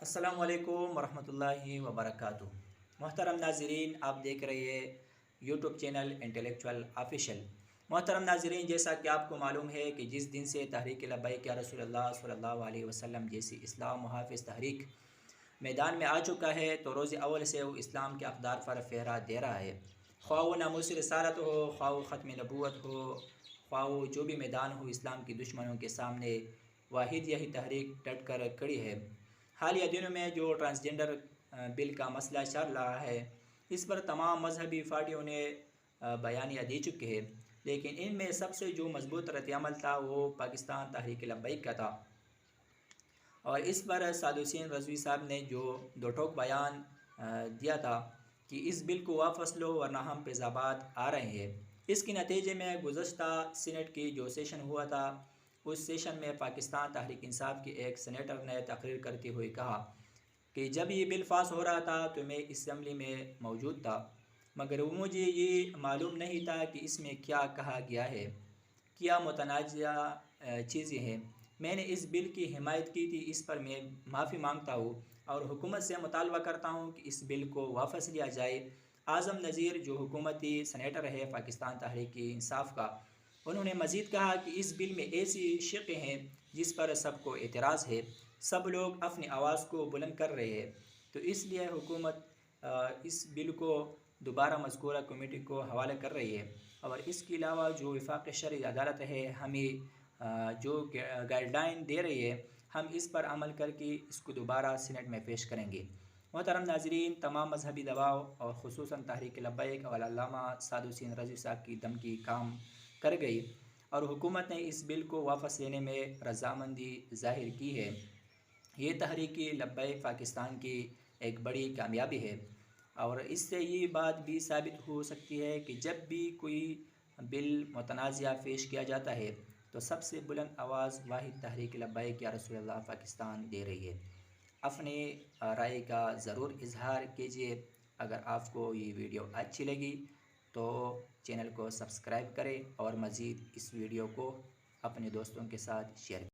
السلام علیکم ورحمۃ اللہ وبرکاتہ۔ محترم ناظرین، آپ دیکھ رہے ہیں یوٹیوب چینل انٹلیکچوئل آفیشیل۔ محترم ناظرین، جیسا کہ آپ کو معلوم ہے کہ جس دن سے تحریک لبیک یا رسول اللہ صلی اللہ علیہ وسلم جیسی اسلام محافظ تحریک میدان میں آ چکا ہے، تو روز اول سے وہ اسلام کے اقدار پر پھیرا دے رہا ہے۔ خواہ وہ ناموس رسالت ہو، خواہ وہ ختم نبوت ہو، خواہ وہ جو بھی میدان ہو، اسلام کے دشمنوں کے سامنے واحد یہی تحریک ڈٹ کر کھڑی ہے۔ حالیہ دنوں میں جو ٹرانسجنڈر بل کا مسئلہ چل رہا ہے، اس پر تمام مذہبی پارٹیوں نے بیانیہ دے چکے ہیں، لیکن ان میں سب سے جو مضبوط رد عمل تھا وہ پاکستان تحریک لبیک کا تھا، اور اس پر سعد حسین رضوی صاحب نے جو دو ٹوک بیان دیا تھا کہ اس بل کو واپس لو ورنہ ہم فیضآباد آ رہے ہیں۔ اس کے نتیجے میں گزشتہ سینٹ کی جو سیشن ہوا تھا، اس سیشن میں پاکستان تحریک انصاف کے ایک سینیٹر نے تقریر کرتے ہوئے کہا کہ جب یہ بل پاس ہو رہا تھا تو میں اسمبلی میں موجود تھا، مگر مجھے یہ معلوم نہیں تھا کہ اس میں کیا کہا گیا ہے، کیا متنازعہ چیزیں ہیں۔ میں نے اس بل کی حمایت کی تھی، اس پر میں معافی مانگتا ہوں اور حکومت سے مطالبہ کرتا ہوں کہ اس بل کو واپس لیا جائے۔ اعظم نذیر جو حکومتی سینیٹر ہے پاکستان تحریک انصاف کا، انہوں نے مزید کہا کہ اس بل میں ایسی شقیں ہیں جس پر سب کو اعتراض ہے، سب لوگ اپنی آواز کو بلند کر رہے ہیں، تو اس لیے حکومت اس بل کو دوبارہ مذکورہ کمیٹی کو حوالے کر رہی ہے، اور اس کے علاوہ جو وفاق شرعی عدالت ہے ہمیں جو گائیڈ لائن دے رہی ہے، ہم اس پر عمل کر کے اس کو دوبارہ سینٹ میں پیش کریں گے۔ محترم ناظرین، تمام مذہبی دباؤ اور خصوصاً تحریک لبیک اور علامہ سعد حسین رضوی صاحب کی دھمکی کام کر گئی، اور حکومت نے اس بل کو واپس لینے میں رضامندی ظاہر کی ہے۔ یہ تحریک لبیک پاکستان کی ایک بڑی کامیابی ہے، اور اس سے یہ بات بھی ثابت ہو سکتی ہے کہ جب بھی کوئی بل متنازعہ پیش کیا جاتا ہے تو سب سے بلند آواز واحد تحریک لبیک یا رسول اللہ پاکستان دے رہی ہے۔ اپنی رائے کا ضرور اظہار کیجیے۔ اگر آپ کو یہ ویڈیو اچھی لگی تو چینل کو سبسکرائب کریں اور مزید اس ویڈیو کو اپنے دوستوں کے ساتھ شیئر کریں۔